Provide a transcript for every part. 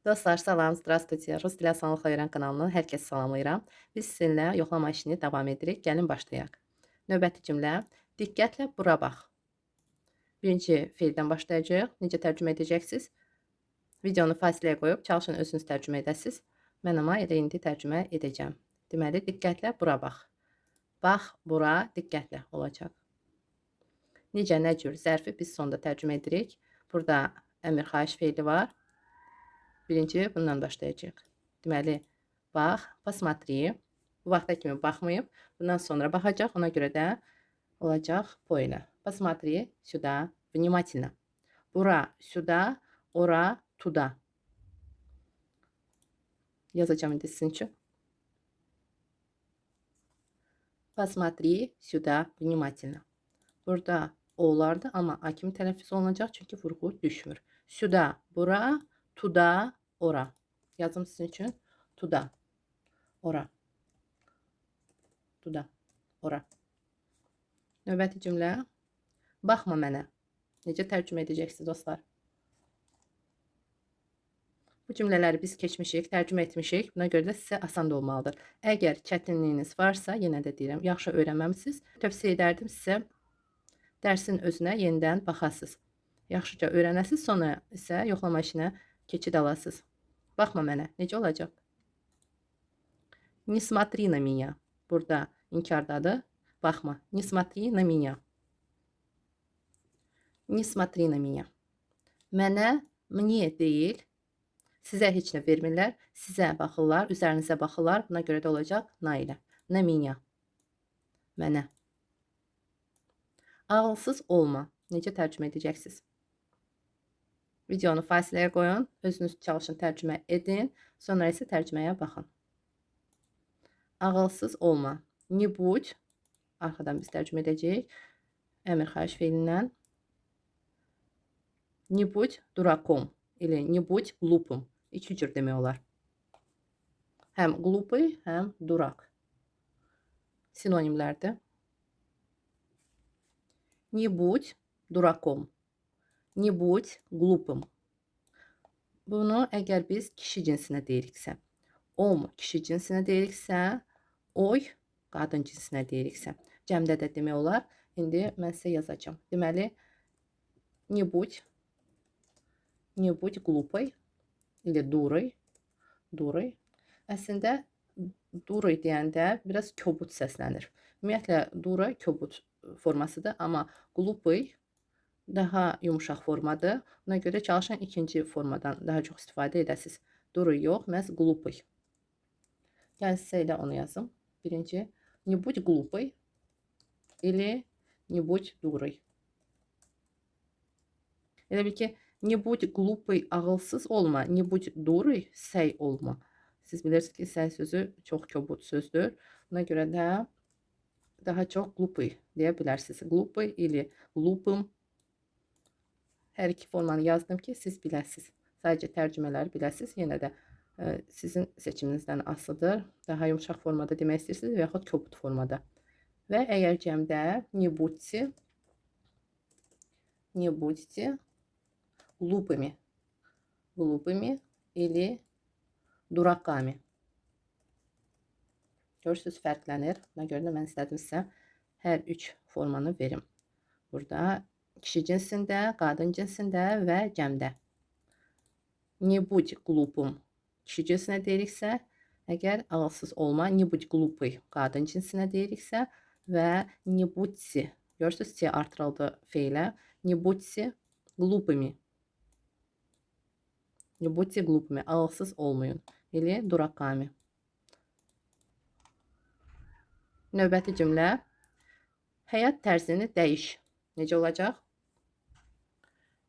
Dostlar, salam, здравствуйте. Rus dili asanlıqla öyrən kanalından hər kəsi salamlayıram. Biz sizinlə yoxlama işini davam edirik. Gəlin başlayaq. Növbəti cümlə: diqqətlə bura bax. Birinci feildən başlayacağıq. Necə tərcümə edəcəksiniz? Videonu fasiləyə qoyub çalışın özünüz tərcümə edəsiniz. Mən amma elə indi tərcümə edəcəm. Deməli, diqqətlə bura bax. Bax, bura, diqqətlə olacaq. Necə, nə cür zərfi biz sonda tərcümə edirik. Burada əmr xahiş feili var. Birinci bundan başlayacağıq. Deməli, bax, посмотри. Bu vaxta kimi baxmayıb. Bundan sonra baxacaq. Ona görə də olacaq po ilə. Посмотри сюда внимательно. Bura, сюда, ora, tуда. Yazacağım indi sizin üçün. Посмотри сюда внимательно. Burada o'lardı, amma a kimi tələffüz olunacaq çünki vurğu düşmür. Sюда, bura, tуда, ora. Yazım sizin üçün. Tуда, ora. Tуда, ora. Növbəti cümlə. Baxma mənə. Necə tərcümə edəcəksiniz dostlar? Bu cümlələri biz keçmişik, tərcümə etmişik. Buna görə də sizə asan da olmalıdır. Əgər çətinliyiniz varsa, yenə də deyirəm, yaxşı öyrənməmisiniz, tövsiyə edərdim sizə dərsin özünə yenidən baxasınız. Yaxşıca öyrənəsiniz, sonra isə yoxlama işinə keçid alasınız. Baxma mənə. Necə olacaq? Не смотри на меня. Burada inkardadır. Baxma. Не смотри на меня. Не смотри на меня. Mənə, мне deyil. Sizə heç nə vermirlər. Sizə baxırlar, üzərinizə baxırlar. Buna görə də olacaq na ilə. Na меня. Mənə. Ağılsız olma. Necə tərcümə edəcəksiniz? Videonu fasiləyə qoyun. Özünüz çalışın, tərcümə edin. Sonra isə tərcüməyə baxın. Ağılsız olma. Не будь. Arxadan biz tərcümə edəcəyik. Əmr xahiş feilindən. Не будь дураком. Или не будь глупым. İki cür demək olar. Həm глупый, həm durak. Sinonimlərdir. Не будь дураком. Не будь глупым. Bunu əgər biz kişi cinsinə deyiriksə, om kişi cinsinə deyiriksə, oy qadın cinsinə deyiriksə, cəmdə də demək olar. İndi mən sizə yazacağım. Deməli, не будь глупой или дурой. Duri. Əslində duri deyəndə biraz kobud səslənir. Ümumiyyətlə dura kobud formasıdır, amma глупый daha yumuşaq formadır. Buna görə çalışan ikinci formadan daha çox istifadə edəsiniz. Duri yox, məhz глупый. Gəlin sizə elə onu yazım. Birinci, не будь глупой или не будь дурой. Elə bil ki, не будь глупый, ağılsız olma, не будь дурой, səy olma. Siz bilirsiniz ki, səy sözü çox kobud sözdür. Buna görə də daha çox глупый deyə bilərsiniz. Глупый или глупым. Hər iki formanı yazdım ki, siz biləsiniz. Sadəcə tərcümələri biləsiniz. Yenə də sizin seçiminizdən asılıdır. Daha yumuşaq formada demək istəyirsiniz və yaxud kobud formada. Və əgər cəmdə не будьте глупыми или durakami. Görürsünüz, fərqlənir. Buna görə də mən istədim sizə hər üç formanı verim. Burada kişi cinsində, qadın cinsində və cəmdə. Не будь глупым kişi cinsinə deyiriksə, əgər ağılsız olma, не будь глупый qadın cinsinə deyiriksə və не будьте, görürsünüz, C artırıldı feilə. Не будьте глупыми. Не будьте глупыми, ağılsız olmayın. Или durakami. Növbəti cümlə. Həyat tərzini dəyiş. Necə olacaq?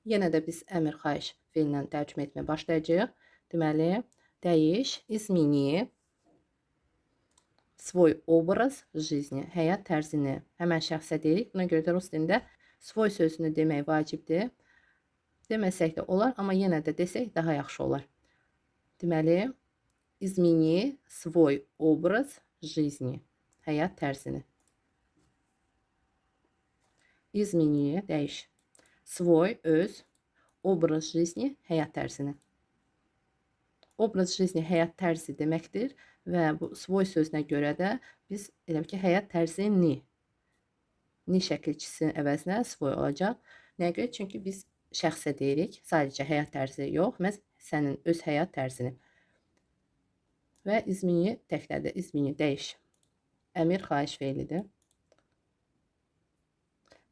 Yenə də biz əmr xahiş feilindən tərcümə etməyə başlayacağıq. Deməli, dəyiş, измени свой образ жизни. Həyat tərzini həmən şəxsə deyirik. Buna görə də rus dilində svoy sözünü demək vacibdir. Deməsək də olar, amma yenə də desək daha yaxşı olar. Deməli, измени свой образ жизни. Həyat tərzini. İzmini dəyiş. Svoy öz, obraz жизни, həyat tərzini. Obraz жизни həyat tərzi deməkdir və bu svoy sözünə görə də biz elə bil ki, həyat tərzini ni şəkilçisinin əvəzinə svoy olacaq. Nəyə görə? Çünki biz şəxsə deyirik, sadəcə həyat tərzi yox, məhz sənin öz həyat tərzini. Və izmini təklədir, izmini dəyiş. Əmir xahiş feilidir.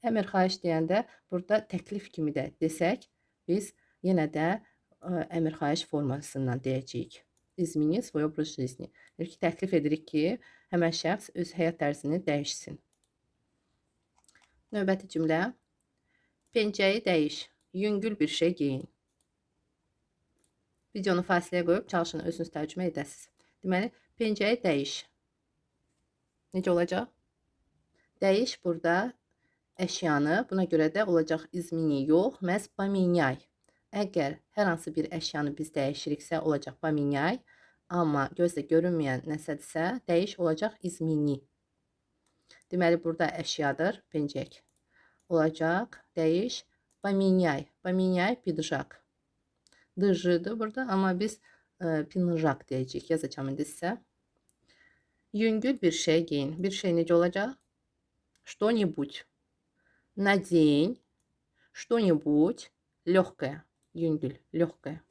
Əmir xahiş deyəndə burada təklif kimi də desək, biz yenə də əmir xahiş formasından deyəcəyik. İzmini svoy obraz жизни. Təklif edirik ki, həmən şəxs öz həyat tərzini dəyişsin. Növbəti cümlə. Pencəyi dəyiş. Yüngül bir şey geyin. Videonu fasiləyə qoyub çalışın özünüz tərcümə edəsiniz. Deməli, pencəyi dəyiş. Necə olacaq? Dəyiş burada əşyanı, buna görə də olacaq izmini yox, məhz поменяй. Əgər hər hansı bir əşyanı biz dəyişiriksə, olacaq поменяй, amma gözlə görünməyən nəsədirsə, dəyiş olacaq izmini. Deməli, burada əşyadır, pencək. Olacaq, dəyiş, поменяй. Поменяй pidjak. Dıjıdır burada, amma biz pinjak deyəcəyik, yazacağım indi sizə. Yüngül bir şey geyin. Bir şey necə olacaq? Что-нибудь. Надень что-нибудь легкое. Yüngül, легкое.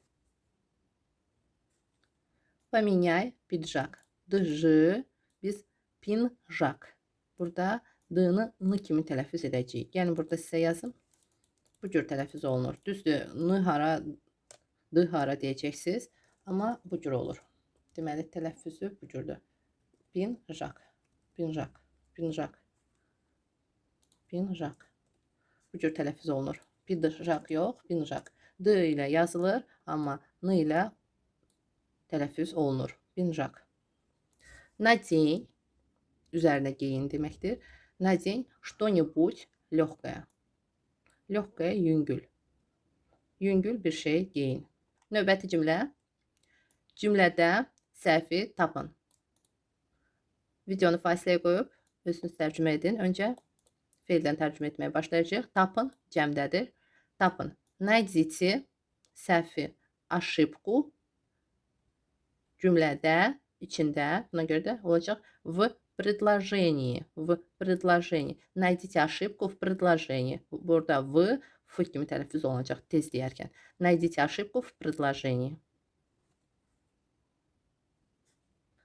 Поменяй pidjak. Dıjı, biz pinjak. Burada d-nı n kimi tələffüz edəcəyik. Yəni burada sizə yazım. Bu cür tələffüz olunur. Düzdür, n hara, d hara deyəcəksiniz, amma bu cür olur. Deməli, tələffüzü bu cürdür. Pinjak, pinjak, pinjak, pinjak. Bu cür tələffüz olunur. Pidjak yox, pinjak. D ilə yazılır, amma n ilə tələffüz olunur. Pinjak. Надень, üzərinə geyin deməkdir. Надень что-нибудь легкое. Ləhqə, yüngül. Yüngül bir şey geyin. Növbəti cümlə. Cümlədə səhvi tapın. Videonu fasiləyə qoyub özünüz tərcümə edin. Öncə feildən tərcümə etməyə başlayacağıq. Tapın cəmdədir. Tapın. Найдите səhvi ошибку cümlədə, içində, buna görə də olacaq в предложении. В предложении. Найдите ошибку в предложении. Burada в kimi tələffüz olunacaq tez deyərkən. Найдите ошибку в предложении.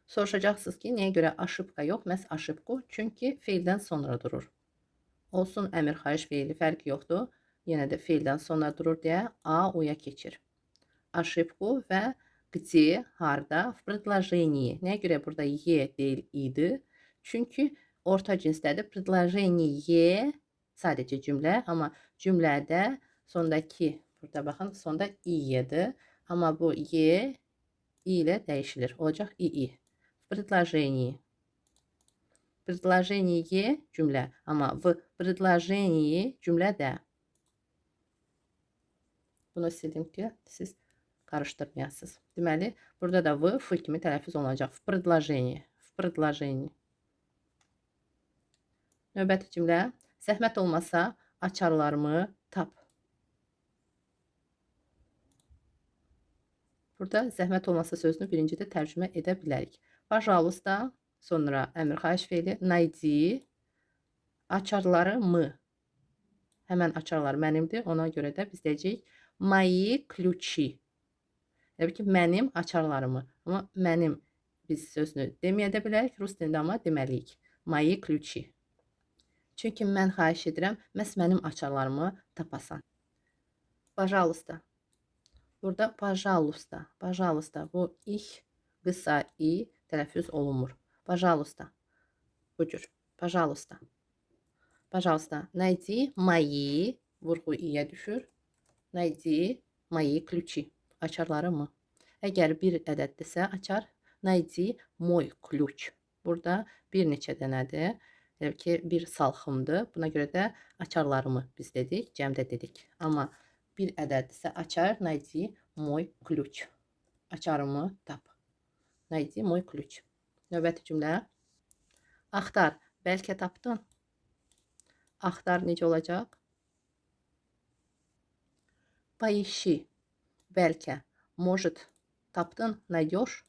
Soruşacaqsınız ki, nəyə görə ошибка yox, məhz ошибку? Çünki feildən sonra durur. Olsun əmir xahiş feili, fərqi yoxdur. Yenə də feildən sonra durur deyə A o-ya keçir. Ошибку və где, harda, в предложении. Nəyə görə burada ye deyil idi? Çünki orta cinsdədir. Предложение sadəcə cümlə, amma cümlədə sondakı, burada baxın, sonda i-dir. Amma bu ye i ilə dəyişilir. Olacaq i. В предложении. Предложение cümlə, amma в предложении cümlədə. Bunu istədim ki, siz qarışdırmayasınız. Deməli, burada da v kimi tələffüz olunacaq. В предложении. В предложении. Növbəti cümlə. Zəhmət olmasa açarlarımı tap. Burada zəhmət olmasa sözünü birincidə tərcümə edə bilərik. Пожалуйста, sonra əmr xahiş feili, найди açarlarımı. Həmən açarlar mənimdir. Ona görə də biz deyəcəyik мои ключи. Yəni ki, mənim açarlarımı. Amma mənim biz sözünü deməyə də bilərik rus dilində, amma deməliyik. Мои ключи. Çünki mən xahiş edirəm, məhz mənim açarlarımı tapasan. Пожалуйста. Burada пожалуйста. Пожалуйста. Bu ih, qısa i tələffüz olunmur. Пожалуйста. Bu cür. Пожалуйста. Пожалуйста. Найди мои, vurğu i-yə düşür. Найди мои ключи. Açarlarımı. Əgər bir ədəddirsə açar, найди мой ключ. Burada bir neçə dənədir. Yəni ki, bir salxımdır. Buna görə də açarlarımı biz dedik, cəmdə dedik. Amma bir ədəddirsə açar, найди мой ключ. Açarımı tap. Найди мой ключ. Növbəti cümlə. Axtar, bəlkə tapdın. Axtar necə olacaq? Поищи, bəlkə, может, Tapdın, найдешь?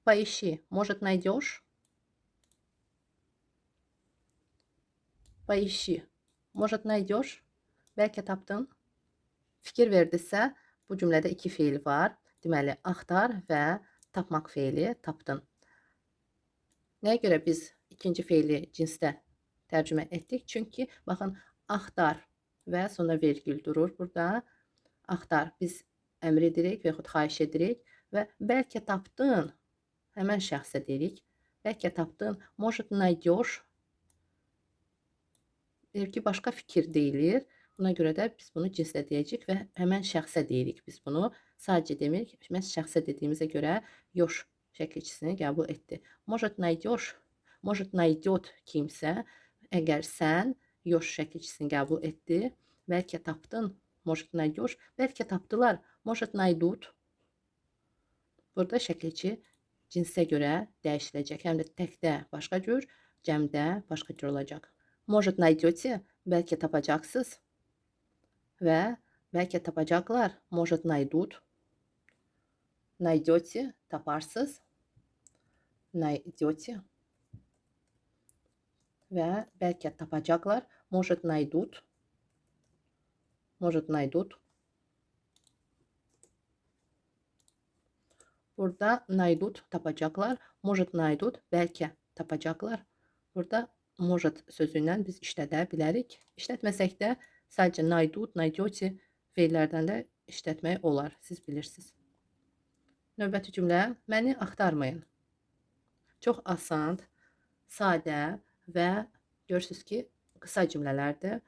Поищи, может, найдешь? Поищи, может, найдешь? Bəlkə tapdın. Fikir verdisə, bu cümlədə iki feil var. Deməli, axtar və tapmaq feili tapdın. Nəyə görə biz ikinci feili cinsdə tərcümə etdik? Çünki, baxın, axtar və sonra vergül durur burada. Axtar, biz əmr edirik və yaxud xahiş edirik və bəlkə tapdın, həmən şəxsə deyirik. Bəlkə tapdın, может, найдешь? Deyir ki, başqa fikir deyilir. Buna görə də biz bunu cinslə deyəcəyik və həmən şəxsə deyirik biz bunu. Sadəcə demirik. Məhz şəxsə dediyimizə görə yoş şəkilçisini qəbul etdi. Может, найдешь? Может, найдет kimsə. Əgər sən yoş şəkilçisini qəbul etdi. Bəlkə tapdın. Может, найдешь? Bəlkə tapdılar. Может, найдут? Burada şəkilçi cinsə görə dəyişiləcək. Həm də təkdə başqa cür, cəmdə başqa cür olacaq. Может, найдете? Bəlkə tapacaqsınız. Və bəlkə tapacaqlar. Может, найдут. Найдете, taparsınız. Найдете. Və bəlkə tapacaqlar. Может, найдут. Может, найдут. Burada найдут tapacaqlar. Может, найдут. Bəlkə tapacaqlar. Burada может sözündən biz işlədə bilərik. İşlətməsək də sadəcə найдут, найдете feillərdən də işlətmək olar. Siz bilirsiniz. Növbəti cümlə. Məni axtarmayın. Çox asan, sadə və görürsünüz ki, qısa cümlələrdir.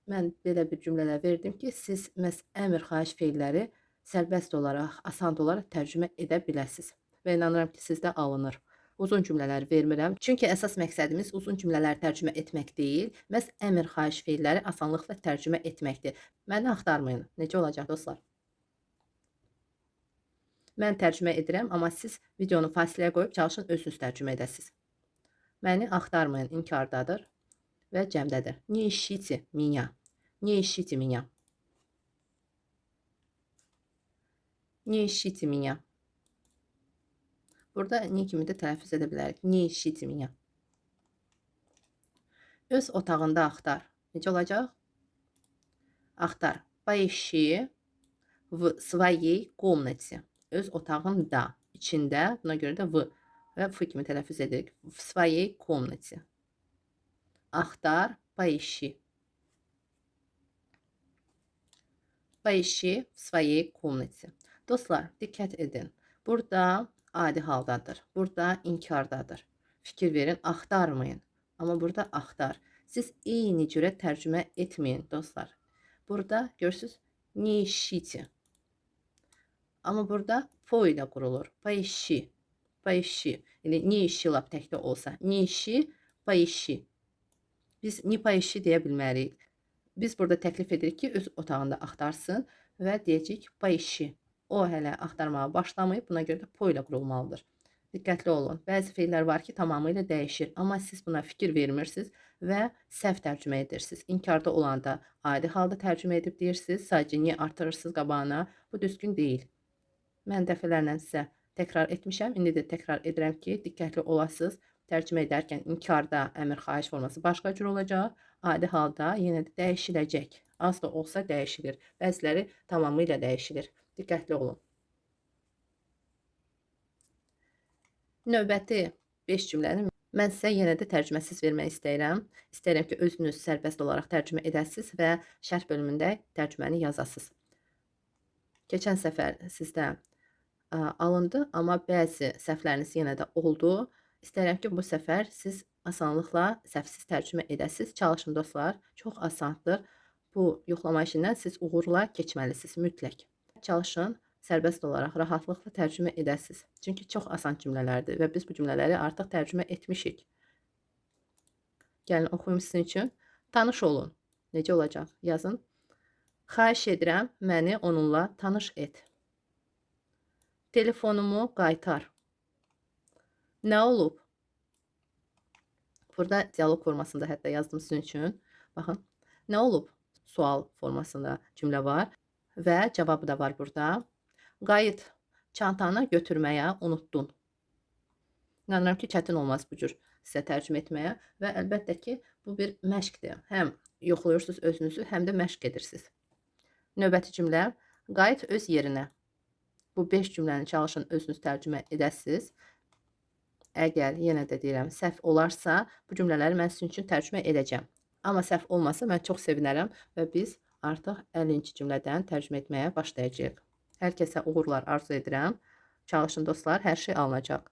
Mən belə bir cümlələr verdim ki, siz məhz əmr xahiş feilləri sərbəst olaraq, asan olaraq tərcümə edə biləsiniz. Və inanıram ki, sizdə alınır. Uzun cümlələr vermirəm. Çünki əsas məqsədimiz uzun cümlələri tərcümə etmək deyil, məhz əmr xahiş feilləri asanlıqla tərcümə etməkdir. Məni axtarmayın. Necə olacaq dostlar? Mən tərcümə edirəm, amma siz videonu fasiləyə qoyub çalışın özünüz tərcümə edəsiniz. Məni axtarmayın inkardadır və cəmdədir. Не ищите меня. Не ищите меня. Не ищите меня. Burada ni kimi də tələffüz edə bilərik. Не ищите меня. Öz otağında axtar. Necə olacaq? Axtar. Поищи в своей комнате. Öz otağında, içində, buna görə də v və f kimi tələffüz edirik. В своей комнате. Axtar, поищи. Поищи в своей комнате. Dostlar, diqqət edin. Burada adi haldadır. Burada inkardadır. Fikir verin, axtarmayın. Amma burada axtar. Siz eyni cürə tərcümə etməyin, dostlar. Burada görürsünüz, не ищите. Amma burada po ilə qurulur. Поищи. Поищи. Yəni, не ищи lap təkdə olsa. Не ищи, поищи. Biz не поищи deyə bilmərik. Biz burada təklif edirik ki, öz otağında axtarsın və deyəcəyik поищи. O hələ axtarmağa başlamayıb, buna görə də po ilə qurulmalıdır. Diqqətli olun. Bəzi feillər var ki, tamamilə dəyişir, amma siz buna fikir vermirsiniz və səhv tərcümə edirsiniz. İnkarda olanda adi halda tərcümə edib deyirsiniz, sadəcə niyə artırırsınız qabağına? Bu düzgün deyil. Mən dəfələrlə sizə təkrar etmişəm, indi də təkrar edirəm ki, diqqətli olasınız. Tərcümə edərkən inkarda əmr xahiş forması başqa cür olacaq, adi halda yenə də dəyişiləcək. Az da olsa dəyişilir. Bəziləri tamamilə dəyişilir. Diqqətli olun. Növbəti 5 cümləni mən sizə yenə də tərcüməsiz vermək istəyirəm. İstəyirəm ki, özünüz sərbəst olaraq tərcümə edəsiniz və şərh bölümündə tərcüməni yazasınız. Keçən səfər sizdə alındı, amma bəzi səhvləriniz yenə də oldu. İstəyirəm ki, bu səfər siz asanlıqla səhvsiz tərcümə edəsiniz. Çalışın dostlar, çox asandır. Bu yoxlama işindən siz uğurla keçməlisiniz mütləq. Çalışın, sərbəst olaraq, rahatlıqla tərcümə edəsiniz. Çünki çox asan cümlələrdir və biz bu cümlələri artıq tərcümə etmişik. Gəlin, oxuyum sizin üçün. Tanış olun. Necə olacaq? Yazın. Xahiş edirəm, məni onunla tanış et. Telefonumu qaytar. Nə olub? Burada dialog formasında hətta yazdım sizin üçün. Baxın, nə olub? Sual formasında cümlə var və cavabı da var burada. Qayıt, Çantanı götürməyə unuttun. İnanıram ki, çətin olmaz bu cür sizə tərcümə etməyə və əlbəttə ki, bu bir məşqdir. Həm yoxlayırsınız özünüzü, həm də məşq edirsiniz. Növbəti cümlə, qayıt öz yerinə. Bu 5 cümləni çalışın özünüz tərcümə edəsiniz. Əgər, yenə də deyirəm, səhv olarsa, bu cümlələri mən sizin üçün tərcümə edəcəm. Amma səhv olmasa, mən çox sevinərəm və biz artıq 50-ci cümlədən tərcümə etməyə başlayacağıq. Hər kəsə uğurlar arzu edirəm. Çalışın dostlar, hər şey alınacaq.